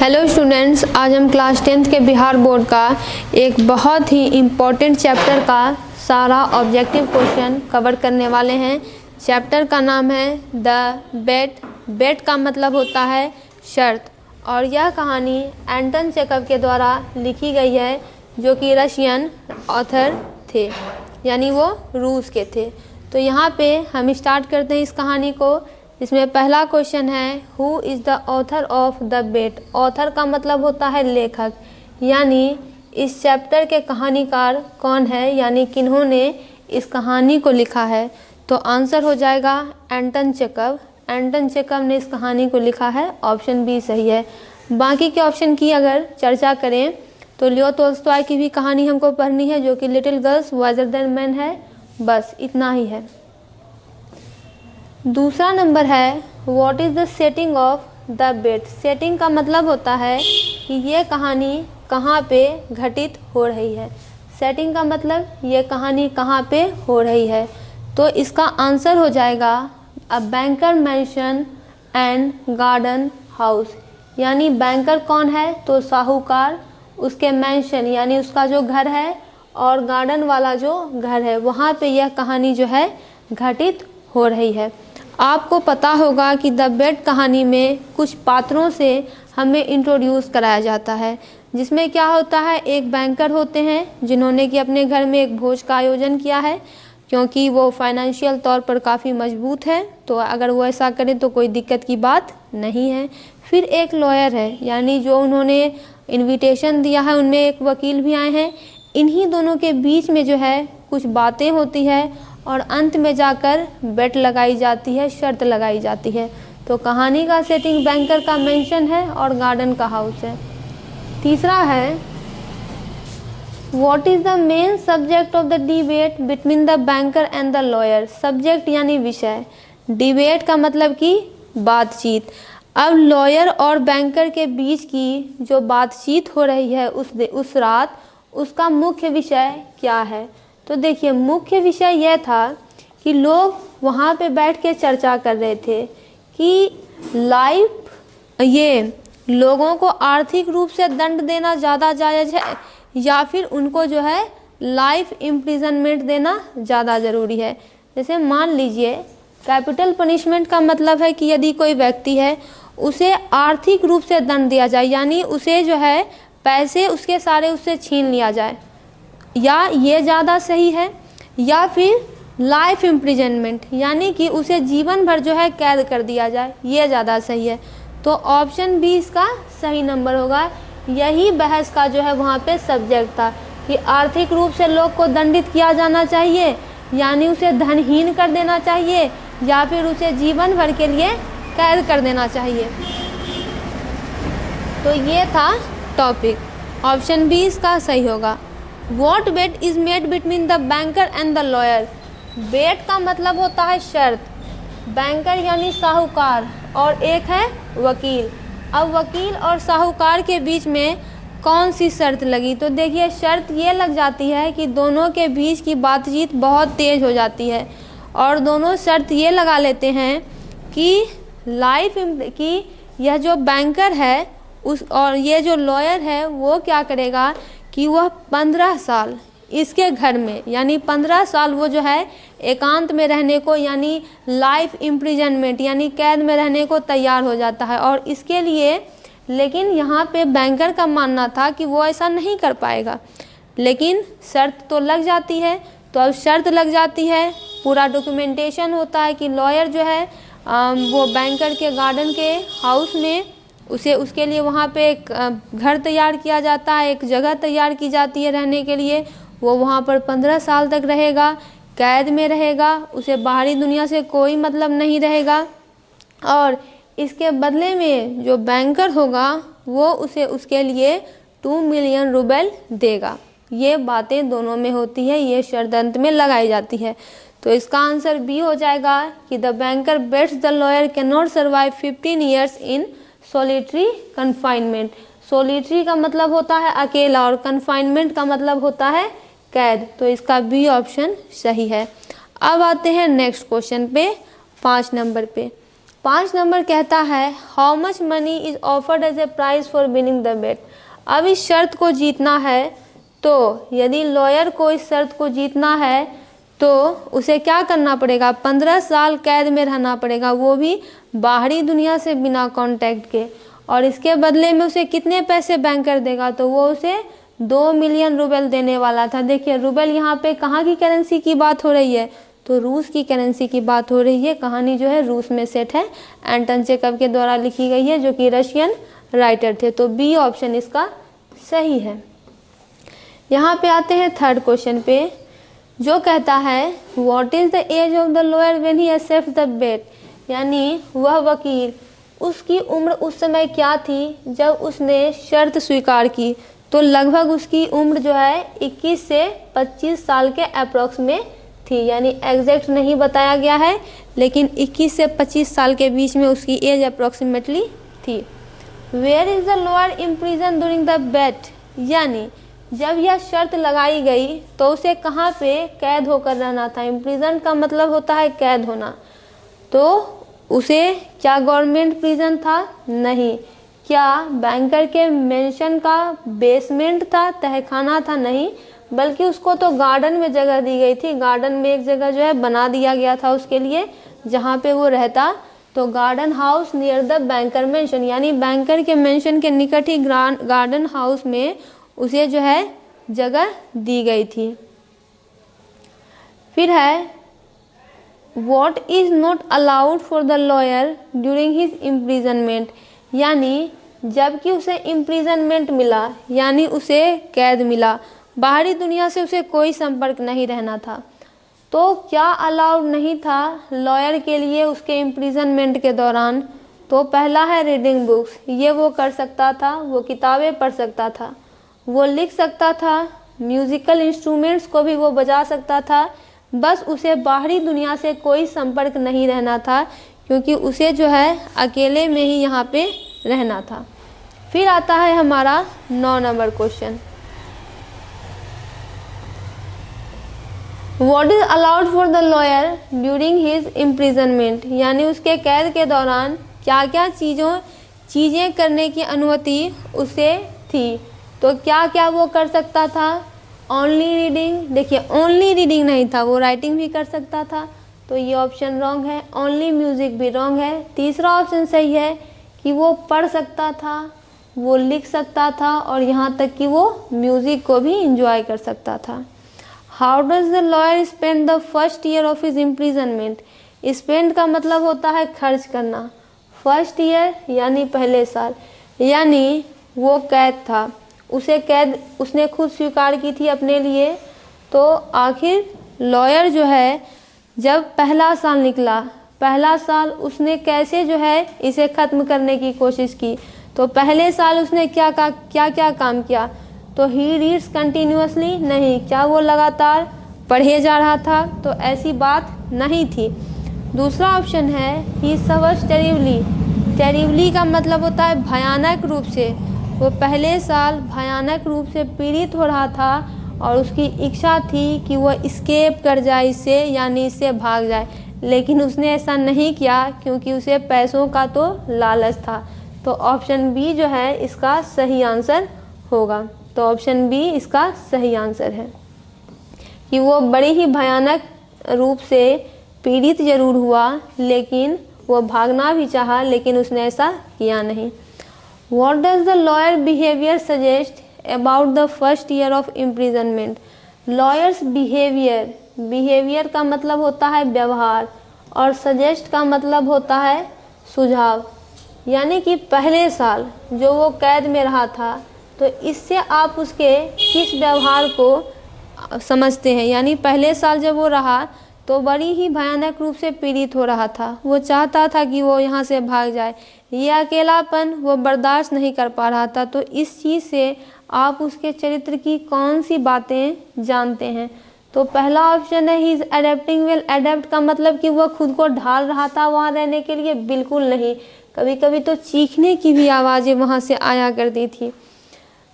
Hello students, आज हम class 10th के बिहार बोर्ड का एक बहुत ही इम्पोर्टेंट चैप्टर का सारा ऑब्जेक्टिव क्वेश्चन कवर करने वाले हैं। चैप्टर का नाम है द बेट। बेट का मतलब होता है शर्त, और यह कहानी एंटन चेखव के द्वारा लिखी गई है, जो कि रशियन ऑथर थे, यानी वो रूस के थे। तो यहाँ पे हम स्टार्ट करते हैं इस कहानी को। इसमें पहला क्वेश्चन है, who is the author of the bet. Author का मतलब होता है लेखक, यानी इस चैप्टर के कहानीकार कौन है, यानी किन्होंने इस कहानी को लिखा है। तो आंसर हो जाएगा एंटन चेखव। एंटन चेखव ने इस कहानी को लिखा है, ऑप्शन बी सही है। बाकी के ऑप्शन की अगर चर्चा करें तो लियो तोल्स्टॉय की भी कहानी हमको पढ़नी है, जो कि little girls wiser than man है। बस इतना ही है। दूसरा नंबर है, what is the setting of the bet. Setting का मतलब होता है कि ये कहानी कहाँ पे घटित हो रही है। सेटिंग का मतलब ये कहानी कहाँ पे हो रही है। तो इसका आंसर हो जाएगा a banker mention and garden house. यानी बैंकर कौन है, तो साहूकार, उसके मैंशन यानी उसका जो घर है, और गार्डन वाला जो घर है, वहाँ पे यह कहानी जो है घटित हो रही है। आपको पता होगा कि द बेट कहानी में कुछ पात्रों से हमें इंट्रोड्यूस कराया जाता है, जिसमें क्या होता है, एक बैंकर होते हैं जिन्होंने कि अपने घर में एक भोज का आयोजन किया है, क्योंकि वो फाइनेंशियल तौर पर काफ़ी मजबूत है, तो अगर वो ऐसा करें तो कोई दिक्कत की बात नहीं है। फिर एक लॉयर है, यानी जो उन्होंने इनविटेशन दिया है उनमें एक वकील भी आए हैं। इन्हीं दोनों के बीच में जो है कुछ बातें होती है, और अंत में जाकर बेट लगाई जाती है, शर्त लगाई जाती है। तो कहानी का सेटिंग बैंकर का मेंशन है और गार्डन का हाउस है। तीसरा है, what is the main subject of the debate between the banker and the lawyer. Subject यानी विषय, डिबेट का मतलब कि बातचीत। अब लॉयर और बैंकर के बीच की जो बातचीत हो रही है उस रात, उसका मुख्य विषय क्या है। तो देखिए, मुख्य विषय यह था कि लोग वहाँ पे बैठ के चर्चा कर रहे थे कि ये लोगों को आर्थिक रूप से दंड देना ज़्यादा जायज़ है, या फिर उनको जो है लाइफ इम्प्रिजनमेंट देना ज़्यादा ज़रूरी है। जैसे मान लीजिए, कैपिटल पनिशमेंट का मतलब है कि यदि कोई व्यक्ति है उसे आर्थिक रूप से दंड दिया जाए, यानी उसे जो है पैसे उसके सारे उससे छीन लिया जाए, या ये ज़्यादा सही है, या फिर लाइफ इम्प्रिजनमेंट यानी कि उसे जीवन भर जो है कैद कर दिया जाए, ये ज़्यादा सही है। तो ऑप्शन बी इसका सही नंबर होगा। यही बहस का जो है वहाँ पे सब्जेक्ट था कि आर्थिक रूप से लोग को दंडित किया जाना चाहिए, यानी उसे धनहीन कर देना चाहिए, या फिर उसे जीवन भर के लिए कैद कर देना चाहिए। तो ये था टॉपिक। ऑप्शन बी इसका सही होगा। What bet is made between the banker and the lawyer। बेट का मतलब होता है शर्त, बैंकर यानी साहूकार, और एक है वकील। अब वकील और साहूकार के बीच में कौन सी शर्त लगी, तो देखिए शर्त ये लग जाती है कि दोनों के बीच की बातचीत बहुत तेज़ हो जाती है, और दोनों शर्त ये लगा लेते हैं कि यह जो बैंकर है और ये जो लॉयर है वो क्या करेगा कि वह 15 साल इसके घर में, यानी 15 साल वो जो है एकांत में रहने को, यानी लाइफ इम्प्रिजनमेंट यानी कैद में रहने को तैयार हो जाता है। और इसके लिए, लेकिन यहाँ पे बैंकर का मानना था कि वो ऐसा नहीं कर पाएगा, लेकिन शर्त तो लग जाती है। तो अब शर्त लग जाती है, पूरा डॉक्यूमेंटेशन होता है कि लॉयर जो है वो बैंकर के गार्डन के हाउस में उसके लिए वहाँ पे एक घर तैयार किया जाता है, एक जगह तैयार की जाती है रहने के लिए। वो वहाँ पर 15 साल तक रहेगा, कैद में रहेगा, उसे बाहरी दुनिया से कोई मतलब नहीं रहेगा, और इसके बदले में जो बैंकर होगा वो उसे उसके लिए 2 मिलियन रूबल देगा। ये बातें दोनों में होती है, ये शर्त अंत में लगाई जाती है। तो इसका आंसर बी हो जाएगा कि the banker bets the lawyer can not survive 15 years in solitary confinement. Solitary का मतलब होता है अकेला, और कन्फाइनमेंट का मतलब होता है कैद। तो इसका बी ऑप्शन सही है। अब आते हैं नेक्स्ट क्वेश्चन पे, 5 नंबर पे। 5 नंबर कहता है how much money is offered as a prize for winning the bet. अब इस शर्त को जीतना है, तो यदि लॉयर को इस शर्त को जीतना है तो उसे क्या करना पड़ेगा, 15 साल कैद में रहना पड़ेगा, वो भी बाहरी दुनिया से बिना कांटेक्ट के। और इसके बदले में उसे कितने पैसे बैंकर देगा, तो वो उसे 2 मिलियन रूबल देने वाला था। देखिए रूबल यहाँ पे कहाँ की करेंसी की बात हो रही है, तो रूस की करेंसी की बात हो रही है। कहानी जो है रूस में सेट है, एंटन चेखव के द्वारा लिखी गई है, जो कि रशियन राइटर थे। तो बी ऑप्शन इसका सही है। यहाँ पे आते हैं थर्ड क्वेश्चन पे, जो कहता है what is the age of the lawyer when he accepts the bet, यानी वह वकील, उसकी उम्र उस समय क्या थी जब उसने शर्त स्वीकार की। तो लगभग उसकी उम्र जो है 21 से 25 साल के अप्रॉक्स में थी, यानी एग्जैक्ट नहीं बताया गया है, लेकिन 21 से 25 साल के बीच में उसकी एज अप्रॉक्सीमेटली थी। Where is the lawyer imprison during the bet, यानी जब यह शर्त लगाई गई तो उसे कहाँ पे कैद होकर रहना था। इम्प्रिजन का मतलब होता है कैद होना, तो उसे क्या गवर्नमेंट प्रिजन था, नहीं। क्या बैंकर के मेंशन का बेसमेंट था, तहखाना था, नहीं, बल्कि उसको तो गार्डन में जगह दी गई थी। गार्डन में एक जगह जो है बना दिया गया था उसके लिए जहाँ पे वो रहता, तो garden house near the banker mention, यानी बैंकर के मेंशन के निकट ही गार्डन हाउस में उसे जो है जगह दी गई थी। फिर है What is not allowed for the lawyer during his imprisonment, यानी जबकि उसे इम्प्रिजनमेंट मिला, यानी उसे कैद मिला, बाहरी दुनिया से उसे कोई संपर्क नहीं रहना था, तो क्या अलाउड नहीं था लॉयर के लिए उसके इम्प्रिजनमेंट के दौरान। तो पहला है रीडिंग बुक्स, ये वो कर सकता था, वो किताबें पढ़ सकता था, वो लिख सकता था, म्यूज़िकल इंस्ट्रूमेंट्स को भी वो बजा सकता था, बस उसे बाहरी दुनिया से कोई संपर्क नहीं रहना था, क्योंकि उसे जो है अकेले में ही यहाँ पे रहना था। फिर आता है हमारा 9 number question, what is allowed for the lawyer during his imprisonment, यानी उसके कैद के दौरान क्या क्या चीज़ें करने की अनुमति उसे थी। तो क्या क्या वो कर सकता था, ओनली रीडिंग, देखिए ओनली रीडिंग नहीं था, वो राइटिंग भी कर सकता था, तो ये ऑप्शन रॉन्ग है। ओनली म्यूज़िक भी रॉन्ग है। तीसरा ऑप्शन सही है कि वो पढ़ सकता था, वो लिख सकता था, और यहाँ तक कि वो म्यूज़िक को भी इंजॉय कर सकता था। How does the lawyer spend the first year of his imprisonment, spend का मतलब होता है खर्च करना, फर्स्ट ईयर यानी पहले साल, यानी वो कैद था, उसे कैद उसने खुद स्वीकार की थी अपने लिए। तो आखिर लॉयर जो है जब पहला साल निकला, पहला साल उसने कैसे जो है इसे ख़त्म करने की कोशिश की। तो पहले साल उसने क्या क्या काम किया, तो ही रीड्स कंटिन्यूअसली, नहीं, क्या वो लगातार पढ़े जा रहा था, तो ऐसी बात नहीं थी। दूसरा ऑप्शन है ही सफर्स टेरिबली, टेरिबली का मतलब होता है भयानक रूप से, वो पहले साल भयानक रूप से पीड़ित हो रहा था और उसकी इच्छा थी कि वो इस्केप कर जाए इससे, यानी इससे भाग जाए, लेकिन उसने ऐसा नहीं किया क्योंकि उसे पैसों का तो लालच था। तो ऑप्शन बी जो है इसका सही आंसर होगा। तो ऑप्शन बी इसका सही आंसर है कि वो बड़े ही भयानक रूप से पीड़ित जरूर हुआ, लेकिन वो भागना भी चाहा, लेकिन उसने ऐसा किया नहीं। What does the lawyer behavior suggest about the first year of imprisonment? Lawyer's behavior का मतलब होता है व्यवहार, और suggest का मतलब होता है सुझाव, यानी कि पहले साल जो वो कैद में रहा था, तो इससे आप उसके किस व्यवहार को समझते हैं। यानी पहले साल जब वो रहा तो बड़ी ही भयानक रूप से पीड़ित हो रहा था, वो चाहता था कि वो यहाँ से भाग जाए, ये अकेलापन वो बर्दाश्त नहीं कर पा रहा था। तो इस चीज़ से आप उसके चरित्र की कौन सी बातें जानते हैं। तो पहला ऑप्शन है he is adapting well. Adapt का मतलब कि वो खुद को ढाल रहा था वहाँ रहने के लिए, बिल्कुल नहीं, कभी कभी तो चीखने की भी आवाज़ें वहाँ से आया करती थी।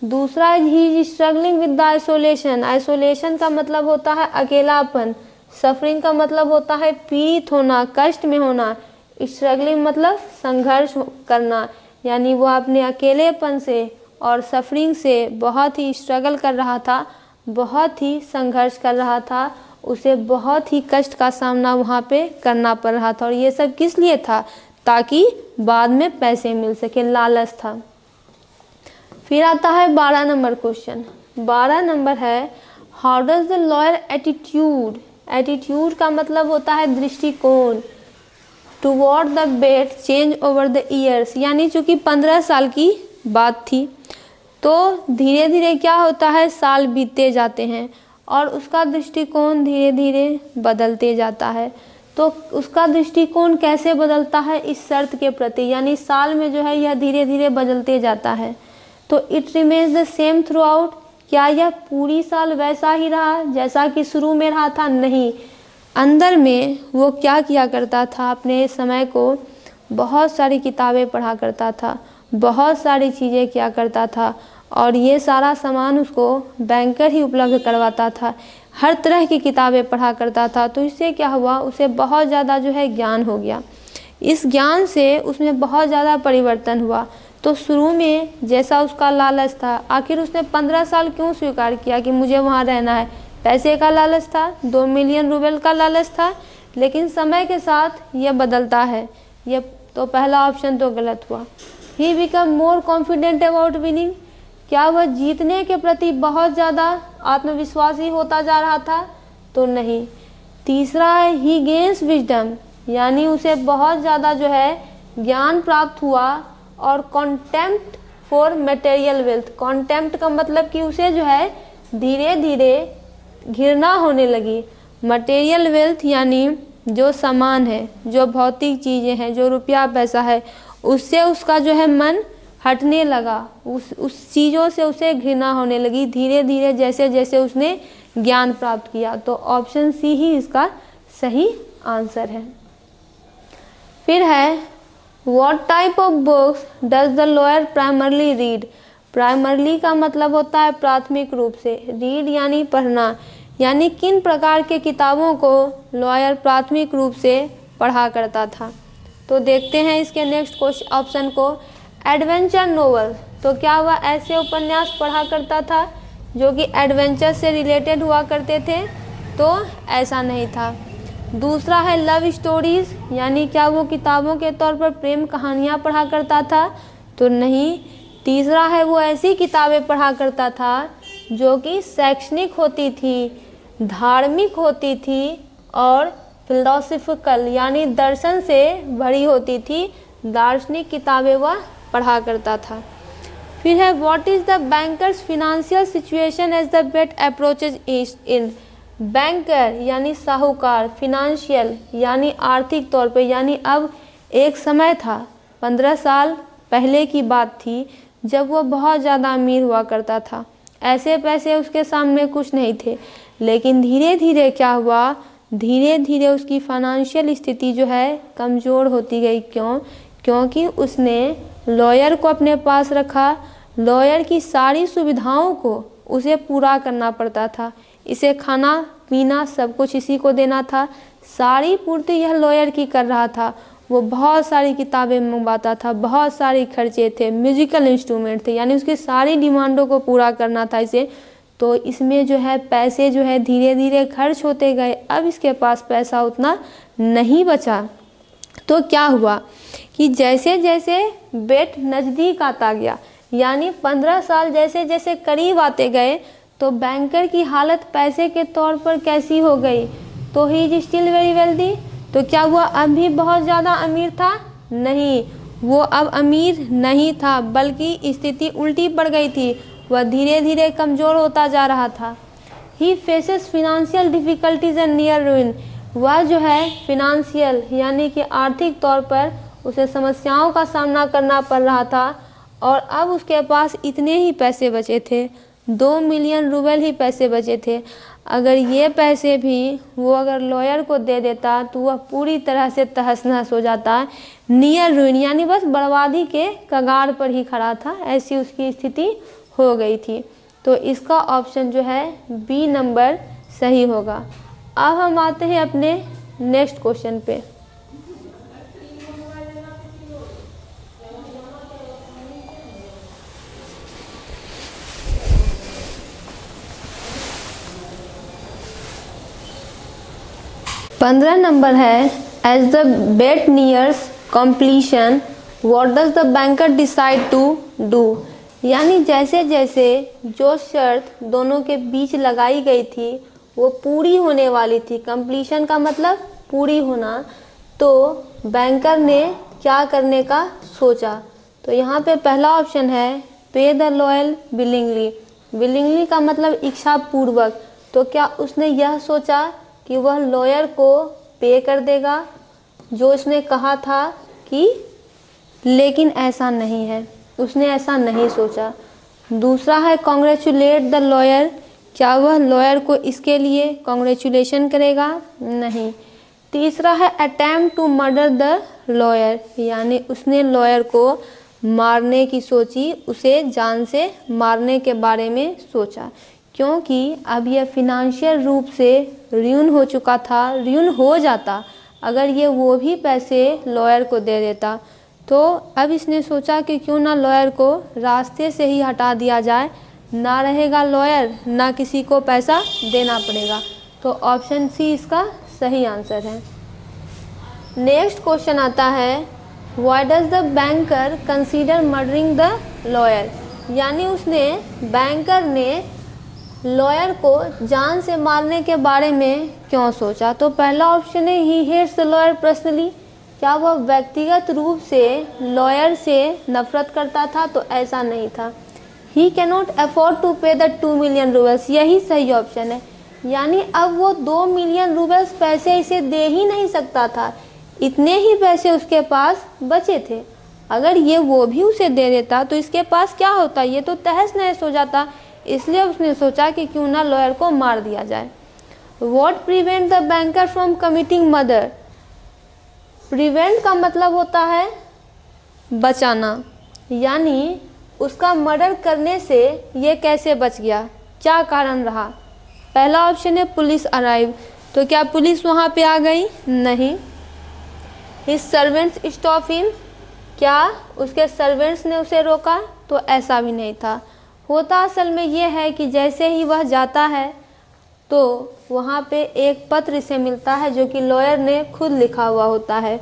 दूसरा he is struggling with the isolation. Isolation का मतलब होता है अकेलापन, सफरिंग का मतलब होता है पीड़ित होना, कष्ट में होना, स्ट्रगलिंग मतलब संघर्ष करना, यानी वो अपने अकेलेपन से और सफरिंग से बहुत ही स्ट्रगल कर रहा था, बहुत ही संघर्ष कर रहा था, उसे बहुत ही कष्ट का सामना वहाँ पे करना पड़ रहा था। और ये सब किस लिए था? ताकि बाद में पैसे मिल सके, लालच था। फिर आता है 12 नंबर क्वेश्चन। 12 नंबर है how does the lawyer attitude, attitude का मतलब होता है दृष्टिकोण, toward the bet change over the years, यानी चूँकि 15 साल की बात थी तो धीरे धीरे क्या होता है, साल बीतते जाते हैं और उसका दृष्टिकोण धीरे धीरे बदलते जाता है। तो उसका दृष्टिकोण कैसे बदलता है? इस शर्त के प्रति, यानी साल में जो है यह धीरे धीरे बदलते जाता है। तो it remains the same through out, क्या यह पूरी साल वैसा ही रहा जैसा कि शुरू में रहा था? नहीं, अंदर में वो क्या किया करता था, अपने समय को बहुत सारी किताबें पढ़ा करता था, बहुत सारी चीज़ें किया करता था और ये सारा सामान उसको बैंकर ही उपलब्ध करवाता था। हर तरह की किताबें पढ़ा करता था। तो इससे क्या हुआ, उसे बहुत ज़्यादा जो है ज्ञान हो गया। इस ज्ञान से उसमें बहुत ज़्यादा परिवर्तन हुआ। तो शुरू में जैसा उसका लालच था, आखिर उसने 15 साल क्यों स्वीकार किया कि मुझे वहाँ रहना है? पैसे का लालच था, 2 मिलियन रूबल का लालच था। लेकिन समय के साथ ये बदलता है। ये तो पहला ऑप्शन तो गलत हुआ। He become more confident about winning, क्या वह जीतने के प्रति बहुत ज़्यादा आत्मविश्वासी होता जा रहा था? तो नहीं। तीसरा है ही गेन्स विजडम, यानी उसे बहुत ज़्यादा जो है ज्ञान प्राप्त हुआ। और contempt for material wealth, contempt का मतलब कि उसे जो है धीरे धीरे घृणा होने लगी। मटेरियल वेल्थ यानी जो सामान है, जो भौतिक चीज़ें हैं, जो रुपया पैसा है, उससे उसका जो है मन हटने लगा। उस चीज़ों से उसे घृणा होने लगी धीरे धीरे, जैसे जैसे उसने ज्ञान प्राप्त किया। तो ऑप्शन सी ही इसका सही आंसर है। फिर है what type of books does the lawyer primarily read, primarily का मतलब होता है प्राथमिक रूप से, रीड यानी पढ़ना, यानी किन प्रकार के किताबों को लॉयर प्राथमिक रूप से पढ़ा करता था। तो देखते हैं इसके नेक्स्ट क्वेश्चन ऑप्शन को, एडवेंचर नोवेल, तो क्या वह ऐसे उपन्यास पढ़ा करता था जो कि एडवेंचर से रिलेटेड हुआ करते थे? तो ऐसा नहीं था। दूसरा है लव स्टोरीज़, यानी क्या वो किताबों के तौर पर प्रेम कहानियाँ पढ़ा करता था? तो नहीं। तीसरा है वो ऐसी किताबें पढ़ा करता था जो कि शैक्षणिक होती थी, धार्मिक होती थी और फिलोसफिकल यानी दर्शन से भरी होती थी, दार्शनिक किताबें वह पढ़ा करता था। फिर है what is the banker's financial situation as the bet approaches in, banker यानी साहूकार, फिनेंशियल यानी आर्थिक तौर पे, यानी अब एक समय था 15 साल पहले की बात थी जब वह बहुत ज़्यादा अमीर हुआ करता था, ऐसे पैसे उसके सामने कुछ नहीं थे। लेकिन धीरे धीरे क्या हुआ, धीरे धीरे उसकी फाइनेंशियल स्थिति जो है कमज़ोर होती गई। क्यों? क्योंकि उसने लॉयर को अपने पास रखा, लॉयर की सारी सुविधाओं को उसे पूरा करना पड़ता था, इसे खाना पीना सब कुछ इसी को देना था, सारी पूर्ति यह लॉयर की कर रहा था। वो बहुत सारी किताबें मंगवाता था, बहुत सारे खर्चे थे, म्यूजिकल इंस्ट्रूमेंट थे, यानी उसकी सारी डिमांडों को पूरा करना था इसे। तो इसमें जो है पैसे जो है धीरे धीरे खर्च होते गए, अब इसके पास पैसा उतना नहीं बचा। तो क्या हुआ कि जैसे जैसे बेट नज़दीक आता गया, यानी 15 साल जैसे जैसे करीब आते गए, तो बैंकर की हालत पैसे के तौर पर कैसी हो गई? तो he is still very wealthy, तो क्या वो अब भी बहुत ज़्यादा अमीर था? नहीं, वो अब अमीर नहीं था, बल्कि स्थिति उल्टी पड़ गई थी, वह धीरे धीरे कमज़ोर होता जा रहा था। He faces financial difficulties and near ruin, वह जो है फिनेंशियल यानी कि आर्थिक तौर पर उसे समस्याओं का सामना करना पड़ रहा था और अब उसके पास इतने ही पैसे बचे थे, 2 मिलियन रूबल ही पैसे बचे थे। अगर ये पैसे भी वो अगर लॉयर को दे देता तो वह पूरी तरह से तहस नहस हो जाता, नियर रूइन यानी बस बर्बादी के कगार पर ही खड़ा था, ऐसी उसकी स्थिति हो गई थी। तो इसका ऑप्शन जो है बी नंबर सही होगा। अब हम आते हैं अपने नेक्स्ट क्वेश्चन पे। 15 नंबर है, as the bet nears completion what does the banker decide to do. यानी जैसे जैसे जो शर्त दोनों के बीच लगाई गई थी वो पूरी होने वाली थी, कंप्लीशन का मतलब पूरी होना, तो बैंकर ने क्या करने का सोचा। तो यहाँ पे पहला ऑप्शन है पे द लॉयल विलिंगली। विलिंगली का मतलब इच्छा पूर्वक, तो क्या उसने यह सोचा कि वह लॉयर को पे कर देगा जो उसने कहा था कि, लेकिन ऐसा नहीं है, उसने ऐसा नहीं सोचा। दूसरा है कॉन्ग्रेचुलेट द लॉयर, क्या वह लॉयर को इसके लिए कॉन्ग्रेचुलेशन करेगा, नहीं। तीसरा है attempt to murder the lawyer, यानी उसने लॉयर को मारने की सोची, उसे जान से मारने के बारे में सोचा, क्योंकि अब यह फिनंशियल रूप से र्यून हो चुका था, र्यून हो जाता अगर ये वो भी पैसे लॉयर को दे देता। तो अब इसने सोचा कि क्यों ना लॉयर को रास्ते से ही हटा दिया जाए, ना रहेगा लॉयर, ना किसी को पैसा देना पड़ेगा। तो ऑप्शन सी इसका सही आंसर है। नेक्स्ट क्वेश्चन आता है, why does the banker consider murdering the lawyer. यानी उसने, बैंकर ने लॉयर को जान से मारने के बारे में क्यों सोचा। तो पहला ऑप्शन है he hates the lawyer personally, क्या वह व्यक्तिगत रूप से लॉयर से नफरत करता था, तो ऐसा नहीं था। He can not afford to pay the 2 million roubles, यही सही ऑप्शन है। यानी अब वो 2 मिलियन रूबल्स पैसे इसे दे ही नहीं सकता था, इतने ही पैसे उसके पास बचे थे। अगर ये वो भी उसे दे देता तो इसके पास क्या होता, ये तो तहस नहस हो जाता। इसलिए उसने सोचा कि क्यों ना लॉयर को मार दिया जाए। What prevent the banker from committing murder. Prevent का मतलब होता है बचाना, यानी उसका मर्डर करने से ये कैसे बच गया, क्या कारण रहा। पहला ऑप्शन है पुलिस अराइव, तो क्या पुलिस वहाँ पे आ गई, नहीं। हिज सर्वेंट्स स्टॉप हिम, क्या उसके सर्वेंट्स ने उसे रोका, तो ऐसा भी नहीं था। होता असल में ये है कि जैसे ही वह जाता है तो वहाँ पे एक पत्र इसे मिलता है जो कि लॉयर ने खुद लिखा हुआ होता है।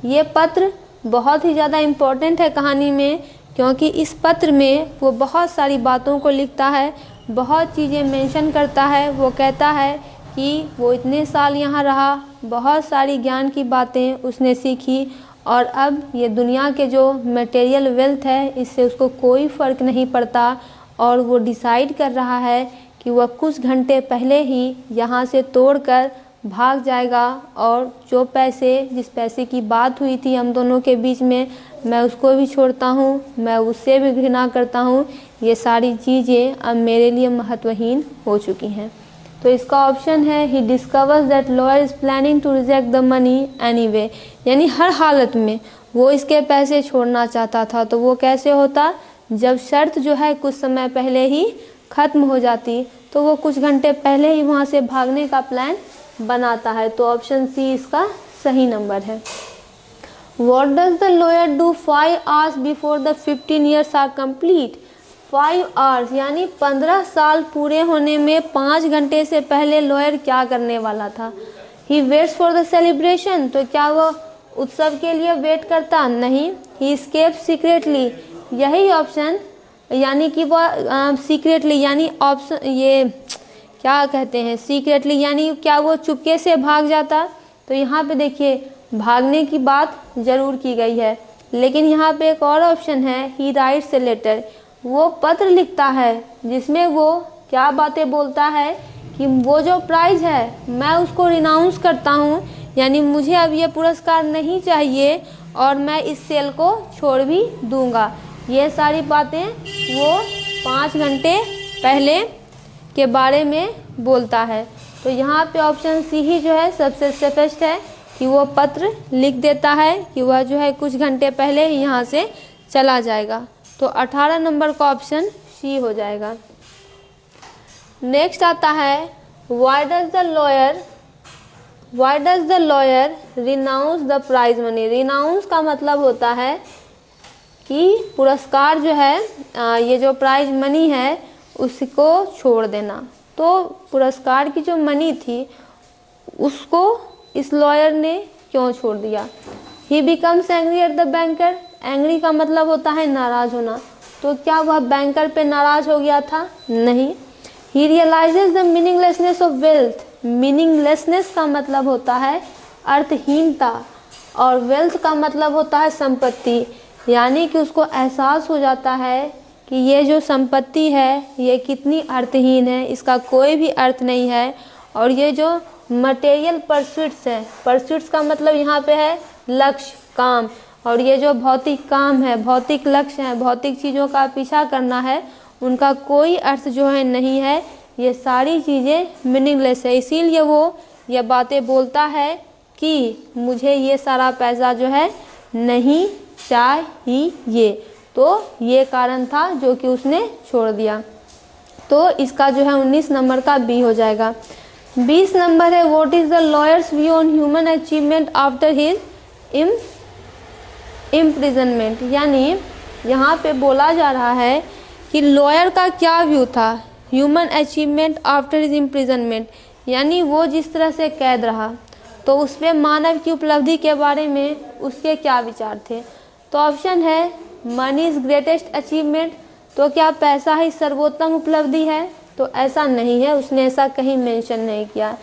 ये पत्र बहुत ही ज़्यादा इम्पोर्टेंट है कहानी में, क्योंकि इस पत्र में वो बहुत सारी बातों को लिखता है, बहुत चीज़ें मेंशन करता है। वो कहता है कि वो इतने साल यहाँ रहा, बहुत सारी ज्ञान की बातें उसने सीखी, और अब ये दुनिया के जो मटेरियल वेल्थ है इससे उसको कोई फ़र्क नहीं पड़ता, और वो डिसाइड कर रहा है कि वह कुछ घंटे पहले ही यहाँ से तोड़कर भाग जाएगा, और जो पैसे, जिस पैसे की बात हुई थी हम दोनों के बीच में, मैं उसको भी छोड़ता हूँ, मैं उससे भी घृणा करता हूँ, ये सारी चीज़ें अब मेरे लिए महत्वहीन हो चुकी हैं। तो इसका ऑप्शन है he discovers that lawyer is planning to reject the money anyway, यानी हर हालत में वो इसके पैसे छोड़ना चाहता था। तो वो कैसे होता, जब शर्त जो है कुछ समय पहले ही ख़त्म हो जाती, तो वो कुछ घंटे पहले ही वहाँ से भागने का प्लान बनाता है। तो ऑप्शन सी इसका सही नंबर है। What does the lawyer do 5 hours before the 15 years are complete. 5 hours यानी 15 साल पूरे होने में 5 घंटे से पहले लॉयर क्या करने वाला था। He waits for the celebration, तो क्या वो उत्सव के लिए वेट करता, नहीं। ही एस्केप सीक्रेटली, यही ऑप्शन, यानी कि वह सीक्रेटली, यानी ऑप्शन ये क्या कहते हैं सीक्रेटली, यानी क्या वो चुपके से भाग जाता। तो यहाँ पे देखिए भागने की बात ज़रूर की गई है, लेकिन यहाँ पे एक और ऑप्शन है ही राइट्स ए लेटर, वो पत्र लिखता है जिसमें वो क्या बातें बोलता है कि वो जो प्राइज़ है मैं उसको रिनाउंस करता हूँ, यानी मुझे अब ये पुरस्कार नहीं चाहिए और मैं इस सेल को छोड़ भी दूंगा। ये सारी बातें वो 5 घंटे पहले के बारे में बोलता है। तो यहाँ पे ऑप्शन सी ही जो है सबसे सेफेस्ट है कि वो पत्र लिख देता है कि वह जो है कुछ घंटे पहले ही यहाँ से चला जाएगा। तो 18 नंबर का ऑप्शन सी हो जाएगा। नेक्स्ट आता है why does the lawyer renounce the prize money. Renounce का मतलब होता है कि पुरस्कार जो है ये जो प्राइज मनी है उसको छोड़ देना। तो पुरस्कार की जो मनी थी उसको इस लॉयर ने क्यों छोड़ दिया। ही becomes angry at the banker, angry का मतलब होता है नाराज होना, तो क्या वह बैंकर पे नाराज हो गया था, नहीं। He realises the meaninglessness of wealth, meaninglessness का मतलब होता है अर्थहीनता और वेल्थ का मतलब होता है संपत्ति, यानी कि उसको एहसास हो जाता है कि ये जो संपत्ति है ये कितनी अर्थहीन है, इसका कोई भी अर्थ नहीं है। और ये जो मटेरियल परस्यूट्स है, परस्यूट्स का मतलब यहाँ पे है लक्ष्य, काम, और ये जो भौतिक काम है, भौतिक लक्ष्य है, भौतिक चीज़ों का पीछा करना है, उनका कोई अर्थ जो है नहीं है, ये सारी चीज़ें मीनिंगलेस है। इसीलिए वो ये बातें बोलता है कि मुझे ये सारा पैसा जो है नहीं चाहिए। तो ये कारण था जो कि उसने छोड़ दिया। तो इसका जो है 19 नंबर का बी हो जाएगा। 20 नंबर है what is the lawyers view on human achievement after his imprisonment, यानी यहाँ पे बोला जा रहा है कि लॉयर का क्या व्यू था human achievement after his imprisonment, यानी वो जिस तरह से कैद रहा तो उस पर मानव की उपलब्धि के बारे में उसके क्या विचार थे। तो ऑप्शन है मनी इज़ ग्रेटेस्ट अचीवमेंट, तो क्या पैसा ही सर्वोत्तम उपलब्धि है, तो ऐसा नहीं है, उसने ऐसा कहीं मेंशन नहीं किया।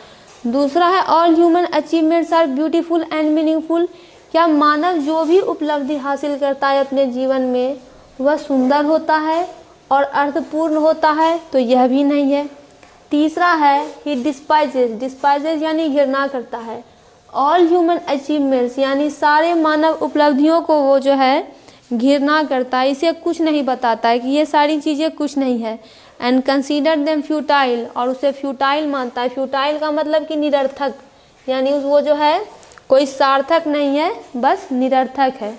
दूसरा है all human achievements are beautiful and meaningful, क्या मानव जो भी उपलब्धि हासिल करता है अपने जीवन में वह सुंदर होता है और अर्थपूर्ण होता है, तो यह भी नहीं है। तीसरा है ही डिस्पाइजेज, डिस्पाइजेज यानी घृणा करता है, ऑल ह्यूमन अचीवमेंट्स यानी सारे मानव उपलब्धियों को वो जो है घृणा करता है, इसे कुछ नहीं बताता है कि ये सारी चीज़ें कुछ नहीं है। एंड कंसीडर देम फ्यूटाइल, और उसे फ्यूटाइल मानता है, फ्यूटाइल का मतलब कि निरर्थक, यानी वो जो है कोई सार्थक नहीं है, बस निरर्थक है।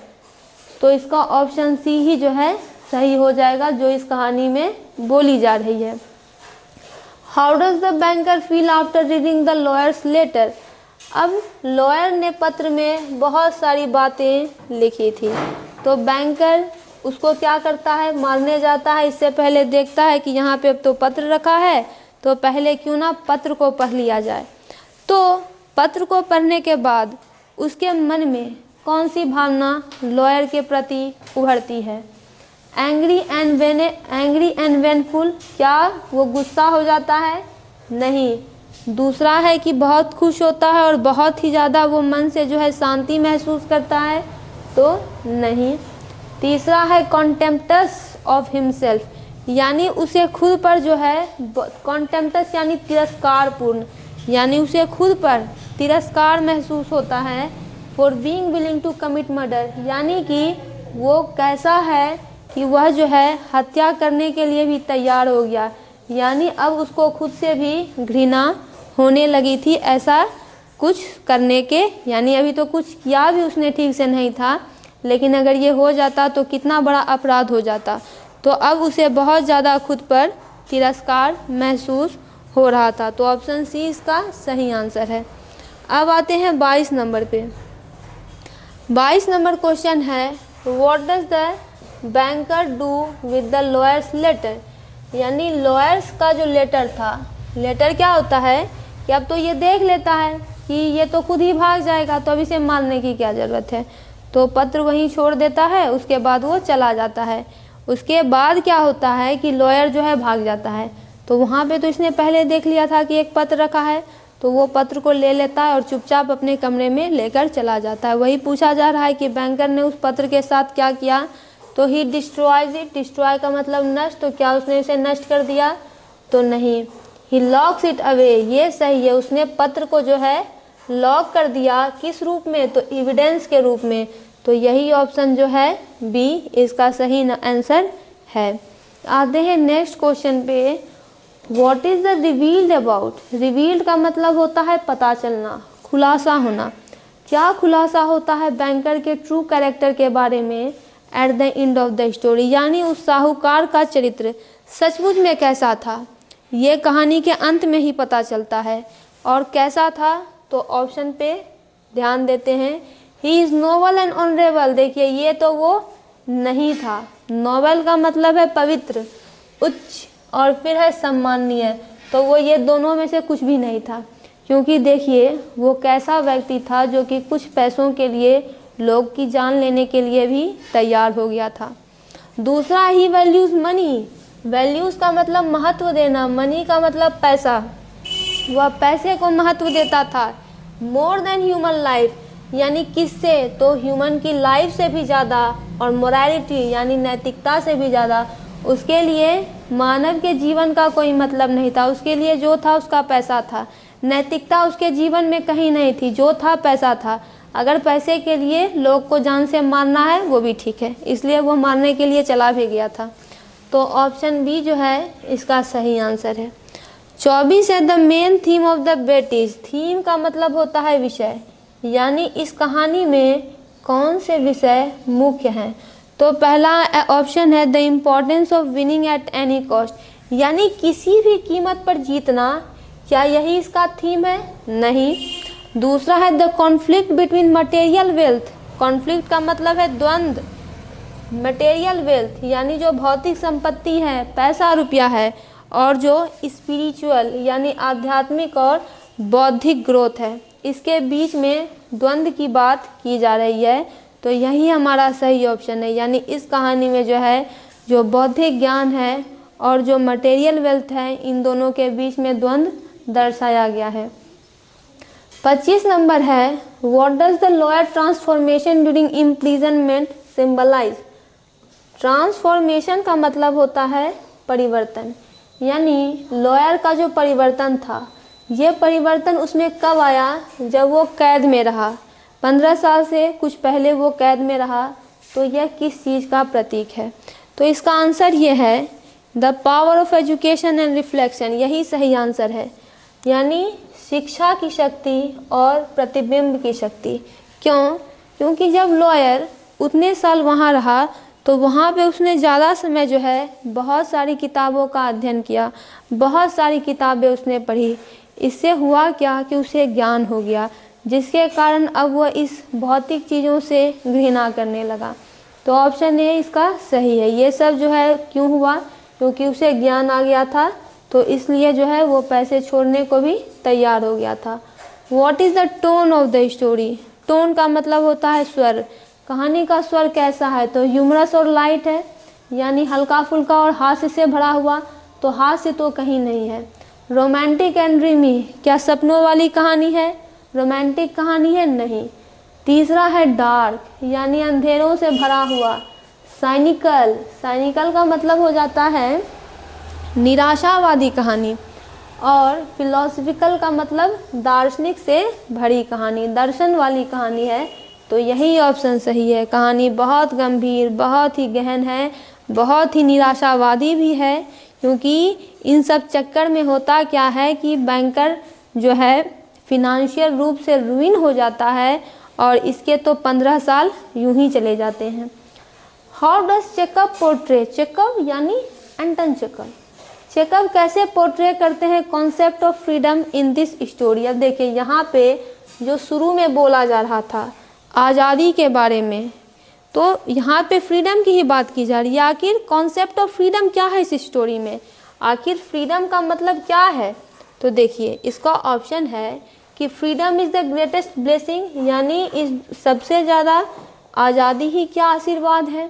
तो इसका ऑप्शन सी ही जो है सही हो जाएगा जो इस कहानी में बोली जा रही है। How does the banker feel after reading the lawyer's letter, अब लॉयर ने पत्र में बहुत सारी बातें लिखी थी, तो बैंकर उसको क्या करता है, मारने जाता है, इससे पहले देखता है कि यहाँ पे अब तो पत्र रखा है, तो पहले क्यों ना पत्र को पढ़ लिया जाए। तो पत्र को पढ़ने के बाद उसके मन में कौन सी भावना लॉयर के प्रति उभरती है, एंग्री एंड वेनफुल, क्या वो गुस्सा हो जाता है, नहीं। दूसरा है कि बहुत खुश होता है और बहुत ही ज़्यादा वो मन से जो है शांति महसूस करता है, तो नहीं। तीसरा है कॉन्टेम्प्टस ऑफ हिमसेल्फ, यानी उसे खुद पर जो है, कॉन्टेम्प्टस यानी तिरस्कारपूर्ण, यानी उसे खुद पर तिरस्कार महसूस होता है। For being willing to commit murder, यानी कि वो कैसा है कि वह जो है हत्या करने के लिए भी तैयार हो गया, यानी अब उसको खुद से भी घृणा होने लगी थी ऐसा कुछ करने के, यानी अभी तो कुछ किया भी उसने ठीक से नहीं था, लेकिन अगर ये हो जाता तो कितना बड़ा अपराध हो जाता। तो अब उसे बहुत ज़्यादा खुद पर तिरस्कार महसूस हो रहा था, तो ऑप्शन सी इसका सही आंसर है। अब आते हैं 22 नंबर पे। 22 नंबर क्वेश्चन है what does the banker do with the lawyer's letter, यानी लॉयर्स का जो लेटर था, लेटर क्या होता है कि अब तो ये देख लेता है कि ये तो खुद ही भाग जाएगा, तो अब इसे मारने की क्या ज़रूरत है, तो पत्र वहीं छोड़ देता है, उसके बाद वो चला जाता है। उसके बाद क्या होता है कि लॉयर जो है भाग जाता है, तो वहाँ पे तो इसने पहले देख लिया था कि एक पत्र रखा है, तो वो पत्र को ले लेता है और चुपचाप अपने कमरे में लेकर चला जाता है। वही पूछा जा रहा है कि बैंकर ने उस पत्र के साथ क्या किया, तो ही डिस्ट्रॉयज इट, डिस्ट्रॉय का मतलब नष्ट, तो क्या उसने इसे नष्ट कर दिया, तो नहीं। ही लॉक्स इट अवे, ये सही है, उसने पत्र को जो है लॉक कर दिया, किस रूप में, तो एविडेंस के रूप में, तो यही ऑप्शन जो है बी इसका सही आंसर है। आते हैं नेक्स्ट क्वेश्चन पे, what is the revealed about, revealed का मतलब होता है पता चलना, खुलासा होना, क्या खुलासा होता है बैंकर के ट्रू कैरेक्टर के बारे में at the end of the story, यानी उस साहूकार का चरित्र सचमुच में कैसा था, ये कहानी के अंत में ही पता चलता है। और कैसा था, तो ऑप्शन पे ध्यान देते हैं, he is noble and honourable, देखिए ये तो वो नहीं था, नोबल का मतलब है पवित्र, उच्च, और फिर है सम्माननीय, तो वो ये दोनों में से कुछ भी नहीं था। क्योंकि देखिए वो कैसा व्यक्ति था जो कि कुछ पैसों के लिए लोग की जान लेने के लिए भी तैयार हो गया था। दूसरा, ही वैल्यूज़ मनी। वैल्यूज़ का मतलब महत्व देना, मनी का मतलब पैसा। वह पैसे को महत्व देता था। मोर देन ह्यूमन लाइफ, यानी किससे, तो ह्यूमन की लाइफ से भी ज़्यादा, और मोरालिटी यानी नैतिकता से भी ज़्यादा। उसके लिए मानव के जीवन का कोई मतलब नहीं था, उसके लिए जो था उसका पैसा था। नैतिकता उसके जीवन में कहीं नहीं थी, जो था पैसा था। अगर पैसे के लिए लोग को जान से मारना है वो भी ठीक है, इसलिए वो मारने के लिए चला भी गया था। तो ऑप्शन बी जो है इसका सही आंसर है। 24 है, the main theme of the British. Theme का मतलब होता है विषय, यानी इस कहानी में कौन से विषय मुख्य हैं। तो पहला ऑप्शन है the importance of winning at any cost, यानी किसी भी कीमत पर जीतना। क्या यही इसका थीम है? नहीं। दूसरा है the conflict between material wealth. Conflict का मतलब है द्वंद्व। मटेरियल वेल्थ यानी जो भौतिक संपत्ति है, पैसा रुपया है, और जो स्पिरिचुअल यानी आध्यात्मिक और बौद्धिक ग्रोथ है, इसके बीच में द्वंद्व की बात की जा रही है। तो यही हमारा सही ऑप्शन है, यानी इस कहानी में जो है जो बौद्धिक ज्ञान है और जो मटेरियल वेल्थ है, इन दोनों के बीच में द्वंद्व दर्शाया गया है। 25 नंबर है, what does the lawyer transformation during imprisonment symbolize. Transformation का मतलब होता है परिवर्तन, यानी लॉयर का जो परिवर्तन था, ये परिवर्तन उसमें कब आया, जब वो कैद में रहा। 15 साल से कुछ पहले वो कैद में रहा, तो यह किस चीज़ का प्रतीक है। तो इसका आंसर ये है the power of education and reflection, यही सही आंसर है, यानी शिक्षा की शक्ति और प्रतिबिंब की शक्ति। क्यों? क्योंकि जब लॉयर उतने साल वहाँ रहा तो वहाँ पे उसने ज़्यादा समय जो है बहुत सारी किताबों का अध्ययन किया, बहुत सारी किताबें उसने पढ़ी। इससे हुआ क्या कि उसे ज्ञान हो गया, जिसके कारण अब वह इस भौतिक चीज़ों से घृणा करने लगा। तो ऑप्शन ए इसका सही है। ये सब जो है क्यों हुआ? क्योंकि उसे ज्ञान आ गया था, तो इसलिए जो है वो पैसे छोड़ने को भी तैयार हो गया था। What is the tone of the story. Tone का मतलब होता है स्वर। कहानी का स्वर कैसा है? तो ह्यूमरस और लाइट है, यानी हल्का फुल्का और हास्य से भरा हुआ। तो हास्य तो कहीं नहीं है। रोमांटिक एंड ड्रीमी, क्या सपनों वाली कहानी है? रोमांटिक कहानी है? नहीं। तीसरा है डार्क, यानी अंधेरों से भरा हुआ। साइनिकल, साइनिकल का मतलब हो जाता है निराशावादी कहानी। और फिलोसफिकल का मतलब दार्शनिक से भरी कहानी, दर्शन वाली कहानी है। तो यही ऑप्शन सही है। कहानी बहुत गंभीर, बहुत ही गहन है, बहुत ही निराशावादी भी है, क्योंकि इन सब चक्कर में होता क्या है कि बैंकर जो है फिनंशियल रूप से रुइन हो जाता है, और इसके तो 15 साल यूं ही चले जाते हैं। How does checkup portray. Checkup यानी एंटन चेकअप। चेकअप कैसे पोर्ट्रे करते हैं concept of freedom in this story. अब देखिए यहाँ पे जो शुरू में बोला जा रहा था आज़ादी के बारे में, तो यहाँ पे फ्रीडम की ही बात की जा रही है। आखिर कॉन्सेप्ट ऑफ फ्रीडम क्या है इस स्टोरी में, आखिर फ्रीडम का मतलब क्या है। तो देखिए इसका ऑप्शन है कि freedom is the greatest blessing, यानी इस सबसे ज़्यादा आज़ादी ही क्या आशीर्वाद है।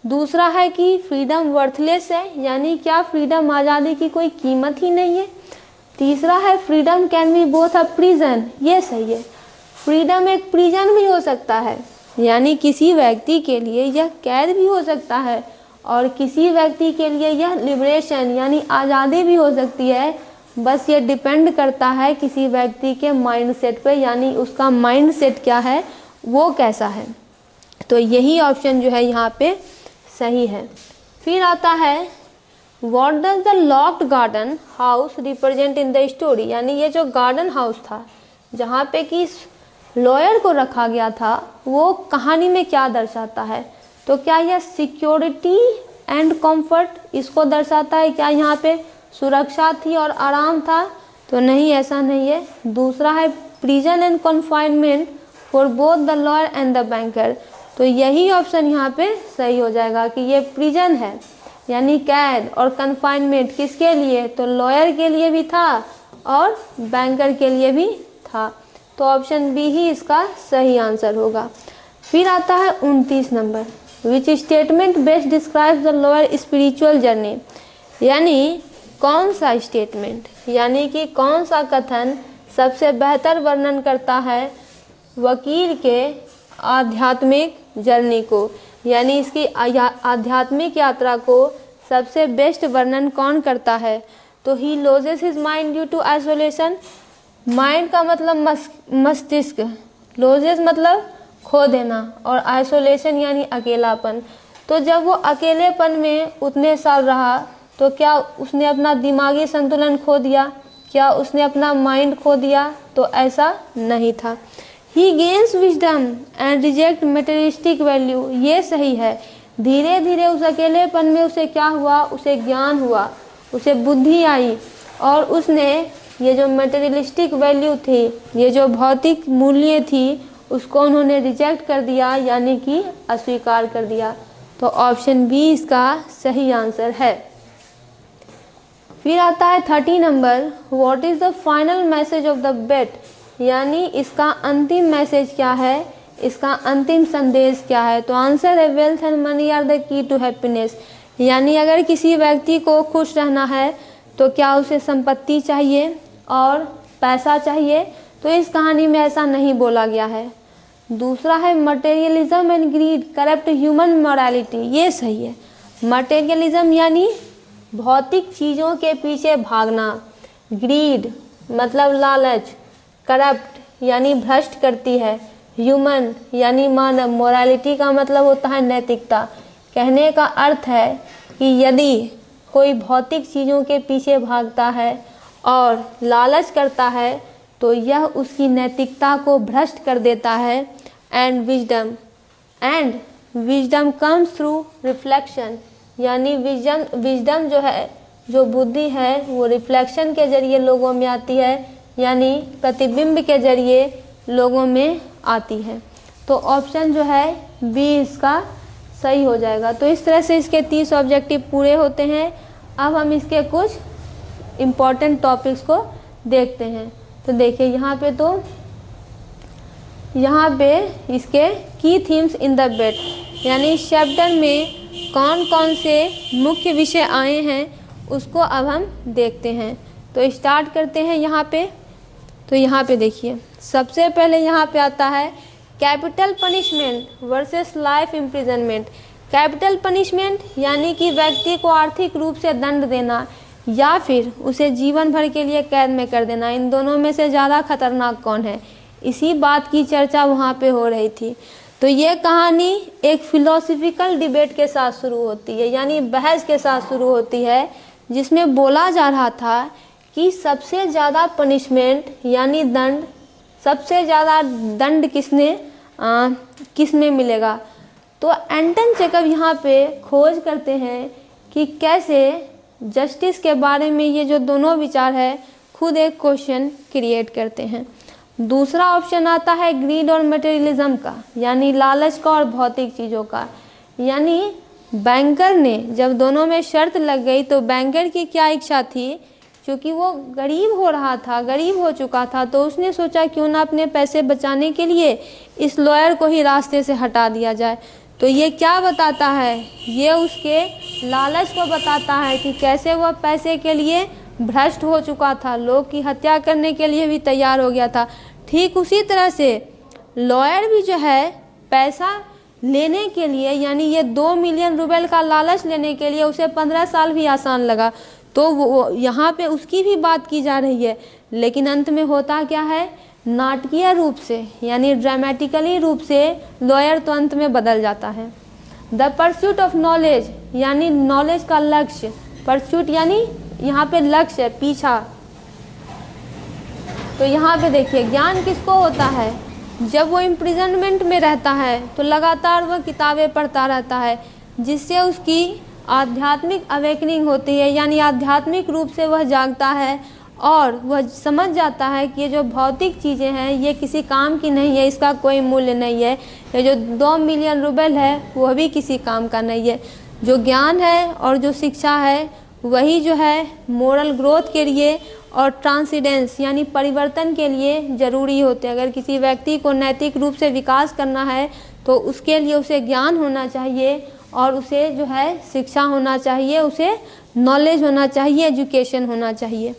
दूसरा है कि फ्रीडम वर्थलेस है, यानी क्या फ्रीडम आज़ादी की कोई कीमत ही नहीं है। तीसरा है freedom can be both a prison, ये सही है, फ्रीडम एक प्रिजन भी हो सकता है, यानी किसी व्यक्ति के लिए यह कैद भी हो सकता है, और किसी व्यक्ति के लिए यह लिबरेशन यानी आज़ादी भी हो सकती है। बस ये डिपेंड करता है किसी व्यक्ति के माइंडसेट पे, यानी उसका माइंडसेट क्या है, वो कैसा है। तो यही ऑप्शन जो है यहाँ पे सही है। फिर आता है what does the locked garden house represent in the story, यानी ये जो गार्डन हाउस था जहाँ पे कि लॉयर को रखा गया था, वो कहानी में क्या दर्शाता है। तो क्या यह सिक्योरिटी एंड कंफर्ट इसको दर्शाता है, क्या यहाँ पे सुरक्षा थी और आराम था। तो नहीं, ऐसा नहीं है। दूसरा है prison and confinement for both the lawyer and the banker. तो यही ऑप्शन यहाँ पे सही हो जाएगा कि ये प्रिजन है, यानी कैद, और कन्फाइनमेंट किसके लिए, तो लॉयर के लिए भी था और बैंकर के लिए भी था। तो ऑप्शन बी ही इसका सही आंसर होगा। फिर आता है 29 number, which statement best describes the lower spiritual journey, यानी कौन सा स्टेटमेंट यानी कि कौन सा कथन सबसे बेहतर वर्णन करता है वकील के आध्यात्मिक जर्नी को, यानी इसकी आध्यात्मिक यात्रा को सबसे बेस्ट वर्णन कौन करता है। तो he loses his mind due to isolation, mind का मतलब मस्तिष्क, लॉसेस मतलब खो देना, और आइसोलेशन यानी अकेलापन। तो जब वो अकेलेपन में उतने साल रहा तो क्या उसने अपना दिमागी संतुलन खो दिया, क्या उसने अपना माइंड खो दिया? तो ऐसा नहीं था। ही gains wisdom and reject materialistic value, ये सही है। धीरे धीरे उस अकेलेपन में उसे क्या हुआ, उसे ज्ञान हुआ, उसे बुद्धि आई, और उसने ये जो मटेरियलिस्टिक वैल्यू थी, ये जो भौतिक मूल्य थी, उसको उन्होंने रिजेक्ट कर दिया, यानी कि अस्वीकार कर दिया। तो ऑप्शन बी इसका सही आंसर है। फिर आता है 30 number, what is the final message of the bet, यानी इसका अंतिम मैसेज क्या है, इसका अंतिम संदेश क्या है। तो आंसर है wealth and money are the key to happiness, यानी अगर किसी व्यक्ति को खुश रहना है तो क्या उसे संपत्ति चाहिए और पैसा चाहिए? तो इस कहानी में ऐसा नहीं बोला गया है। दूसरा है materialism and greed corrupt human morality, ये सही है। मटेरियलिज्म यानी भौतिक चीज़ों के पीछे भागना, ग्रीड मतलब लालच, करप्ट यानी भ्रष्ट करती है, ह्यूमन यानी मानव, मोरालिटी का मतलब होता है नैतिकता। कहने का अर्थ है कि यदि कोई भौतिक चीज़ों के पीछे भागता है और लालच करता है तो यह उसकी नैतिकता को भ्रष्ट कर देता है। And wisdom comes through reflection, यानी विजडम जो है, जो बुद्धि है, वो रिफ्लेक्शन के जरिए लोगों में आती है, यानी प्रतिबिंब के जरिए लोगों में आती है। तो ऑप्शन जो है बी इसका सही हो जाएगा। तो इस तरह से इसके 30 ऑब्जेक्टिव पूरे होते हैं। अब हम इसके कुछ इम्पॉर्टेंट टॉपिक्स को देखते हैं। तो देखिए यहाँ पे इसके की थीम्स इन द बेट, यानी इस चैप्टर में कौन कौन से मुख्य विषय आए हैं उसको अब हम देखते हैं। तो स्टार्ट करते हैं यहाँ पे। तो यहाँ पे देखिए सबसे पहले यहाँ पे आता है capital punishment versus life imprisonment. Capital punishment यानी कि व्यक्ति को आर्थिक रूप से दंड देना या फिर उसे जीवन भर के लिए कैद में कर देना, इन दोनों में से ज़्यादा खतरनाक कौन है, इसी बात की चर्चा वहाँ पे हो रही थी। तो ये कहानी एक फिलोसफिकल डिबेट के साथ शुरू होती है, यानी बहस के साथ शुरू होती है, जिसमें बोला जा रहा था कि सबसे ज़्यादा पनिशमेंट यानी दंड, सबसे ज़्यादा दंड किसमें मिलेगा। तो एंटन चेकव यहाँ पे खोज करते हैं कि कैसे जस्टिस के बारे में ये जो दोनों विचार है खुद एक क्वेश्चन क्रिएट करते हैं। दूसरा ऑप्शन आता है ग्रीड और मटेरियलिज्म का, यानी लालच का और भौतिक चीज़ों का। यानी बैंकर ने जब दोनों में शर्त लग गई तो बैंकर की क्या इच्छा थी, क्योंकि वो गरीब हो रहा था, गरीब हो चुका था, तो उसने सोचा क्यों ना अपने पैसे बचाने के लिए इस लॉयर को ही रास्ते से हटा दिया जाए। तो ये क्या बताता है, ये उसके लालच को बताता है कि कैसे वह पैसे के लिए भ्रष्ट हो चुका था, लोग की हत्या करने के लिए भी तैयार हो गया था। ठीक उसी तरह से लॉयर भी जो है पैसा लेने के लिए, यानी ये 2 मिलियन रुपए का लालच लेने के लिए उसे 15 साल भी आसान लगा। तो वो यहाँ पे उसकी भी बात की जा रही है, लेकिन अंत में होता क्या है, नाटकीय रूप से यानी ड्रामेटिकली रूप से लॉयर तो अंत में बदल जाता है। द परस्यूट ऑफ नॉलेज, यानी नॉलेज का लक्ष्य, परस्यूट यानी यहाँ पे लक्ष्य, पीछा। तो यहाँ पे देखिए ज्ञान किसको होता है, जब वो इम्प्रिजनमेंट में रहता है तो लगातार वह किताबें पढ़ता रहता है, जिससे उसकी आध्यात्मिक अवेकनिंग होती है, यानी आध्यात्मिक रूप से वह जागता है और वह समझ जाता है कि ये जो भौतिक चीज़ें हैं ये किसी काम की नहीं है, इसका कोई मूल्य नहीं है। ये जो 2 मिलियन रुपए है वह भी किसी काम का नहीं है। जो ज्ञान है और जो शिक्षा है वही जो है मोरल ग्रोथ के लिए और ट्रांसेंडेंस यानी परिवर्तन के लिए ज़रूरी होते हैं। अगर किसी व्यक्ति को नैतिक रूप से विकास करना है तो उसके लिए उसे ज्ञान होना चाहिए और उसे जो है शिक्षा होना चाहिए, उसे नॉलेज होना चाहिए, एजुकेशन होना चाहिए।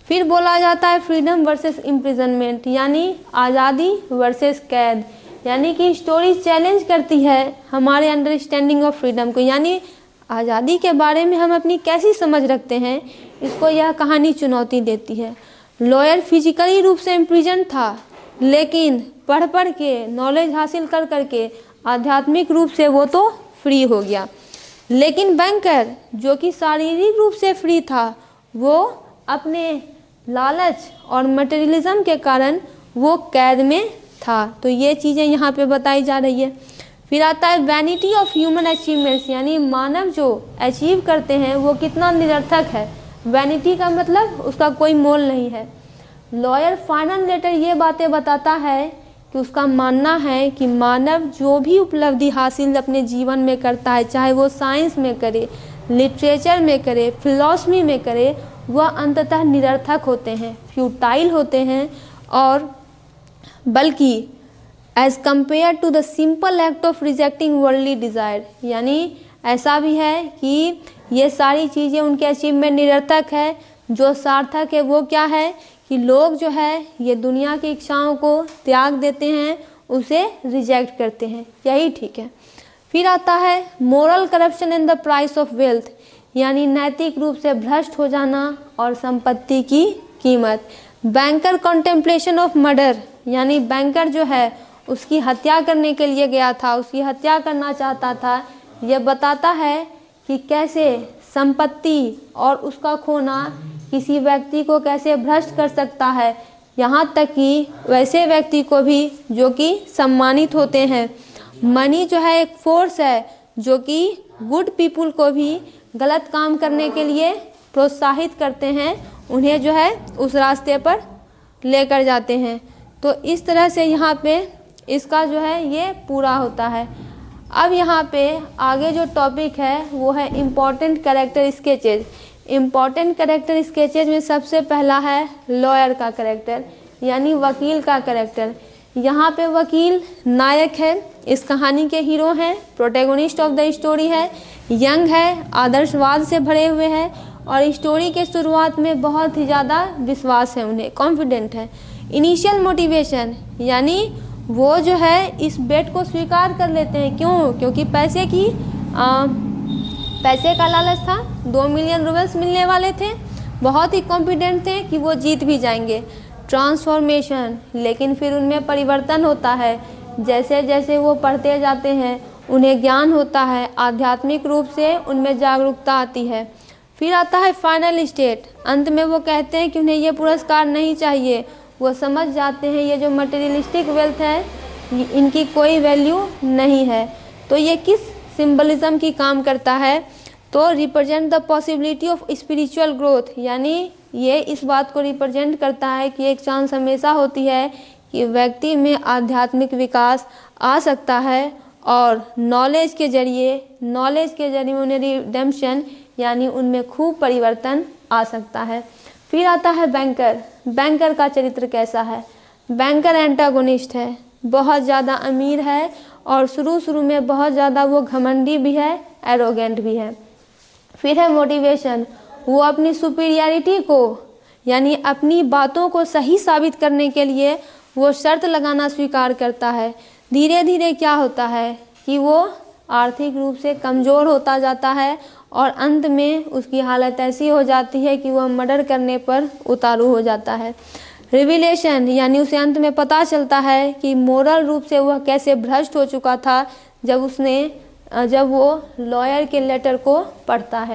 फिर बोला जाता है फ्रीडम वर्सेस इम्प्रिजनमेंट, यानी आज़ादी वर्सेस कैद। यानी कि स्टोरी चैलेंज करती है हमारे अंडरस्टैंडिंग ऑफ फ्रीडम को, यानी आज़ादी के बारे में हम अपनी कैसी समझ रखते हैं, इसको यह कहानी चुनौती देती है। लॉयर फिजिकली रूप से इम्प्रिजन था, लेकिन पढ़ पढ़ के नॉलेज हासिल कर करके आध्यात्मिक रूप से वो तो फ्री हो गया। लेकिन बैंकर जो कि शारीरिक रूप से फ्री था, वो अपने लालच और मटेरियलिज्म के कारण वो कैद में था। तो ये चीज़ें यहाँ पे बताई जा रही है। फिर आता है वैनिटी ऑफ ह्यूमन अचीवमेंट्स, यानी मानव जो अचीव करते हैं वो कितना निरर्थक है। वैनिटी का मतलब उसका कोई मोल नहीं है। लॉयर फाइनल लेटर ये बातें बताता है कि उसका मानना है कि मानव जो भी उपलब्धि हासिल अपने जीवन में करता है, चाहे वो साइंस में करे, लिटरेचर में करे, फिलॉसफी में करे, वह अंततः निरर्थक होते हैं, फ्यूटाइल होते हैं, और बल्कि as compare to the simple act of rejecting worldly desire, यानी ऐसा भी है कि ये सारी चीज़ें उनके अचीवमेंट निरर्थक है। जो सार्थक है वो क्या है कि लोग जो है ये दुनिया की इच्छाओं को त्याग देते हैं, उसे रिजेक्ट करते हैं, यही ठीक है। फिर आता है moral corruption and the price of wealth, यानी नैतिक रूप से भ्रष्ट हो जाना और संपत्ति की कीमत। बैंकर कॉन्टेम्पलेशन ऑफ मर्डर, यानी बैंकर जो है उसकी हत्या करने के लिए गया था, उसकी हत्या करना चाहता था। यह बताता है कि कैसे संपत्ति और उसका खोना किसी व्यक्ति को कैसे भ्रष्ट कर सकता है, यहाँ तक कि वैसे व्यक्ति को भी जो कि सम्मानित होते हैं। मनी जो है एक फोर्स है जो कि गुड पीपुल को भी गलत काम करने के लिए प्रोत्साहित करते हैं, उन्हें जो है उस रास्ते पर लेकर जाते हैं। तो इस तरह से यहाँ पे इसका जो है ये पूरा होता है। अब यहाँ पे आगे जो टॉपिक है वो है important character sketches. Important character sketches में सबसे पहला है लॉयर का कैरेक्टर, यानी वकील का कैरेक्टर। यहाँ पे वकील नायक है, इस कहानी के हीरो हैं, प्रोटैगोनिस्ट ऑफ द स्टोरी है, यंग है, आदर्शवाद से भरे हुए हैं और स्टोरी के शुरुआत में बहुत ही ज़्यादा विश्वास है उन्हें, कॉन्फिडेंट है। इनिशियल मोटिवेशन, यानी वो जो है इस बेट को स्वीकार कर लेते हैं। क्यों? क्योंकि पैसे का लालच था, 2 मिलियन रूबल्स मिलने वाले थे, बहुत ही कॉन्फिडेंट थे कि वो जीत भी जाएंगे। ट्रांसफॉर्मेशन, लेकिन फिर उनमें परिवर्तन होता है, जैसे जैसे वो पढ़ते जाते हैं उन्हें ज्ञान होता है, आध्यात्मिक रूप से उनमें जागरूकता आती है। फिर आता है फाइनल स्टेट, अंत में वो कहते हैं कि उन्हें ये पुरस्कार नहीं चाहिए, वो समझ जाते हैं ये जो मटेरियलिस्टिक वेल्थ है इनकी कोई वैल्यू नहीं है। तो ये किस सिंबलिज्म की काम करता है? तो represent the possibility of spiritual growth, यानी ये इस बात को रिप्रेजेंट करता है कि एक चांस हमेशा होती है कि व्यक्ति में आध्यात्मिक विकास आ सकता है और नॉलेज के जरिए उन्हें रिडेम्पशन यानी उनमें खूब परिवर्तन आ सकता है। फिर आता है बैंकर। बैंकर का चरित्र कैसा है? बैंकर एंटागोनिस्ट है, बहुत ज़्यादा अमीर है और शुरू में बहुत ज़्यादा वो घमंडी भी है, एरोगेंट भी है। फिर है मोटिवेशन, वो अपनी सुपीरियरिटी को यानी अपनी बातों को सही साबित करने के लिए वो शर्त लगाना स्वीकार करता है। धीरे धीरे क्या होता है कि वो आर्थिक रूप से कमज़ोर होता जाता है और अंत में उसकी हालत ऐसी हो जाती है कि वह मर्डर करने पर उतारू हो जाता है। रिविलेशन, यानी उसे अंत में पता चलता है कि मोरल रूप से वह कैसे भ्रष्ट हो चुका था जब वो लॉयर के लेटर को पढ़ता है।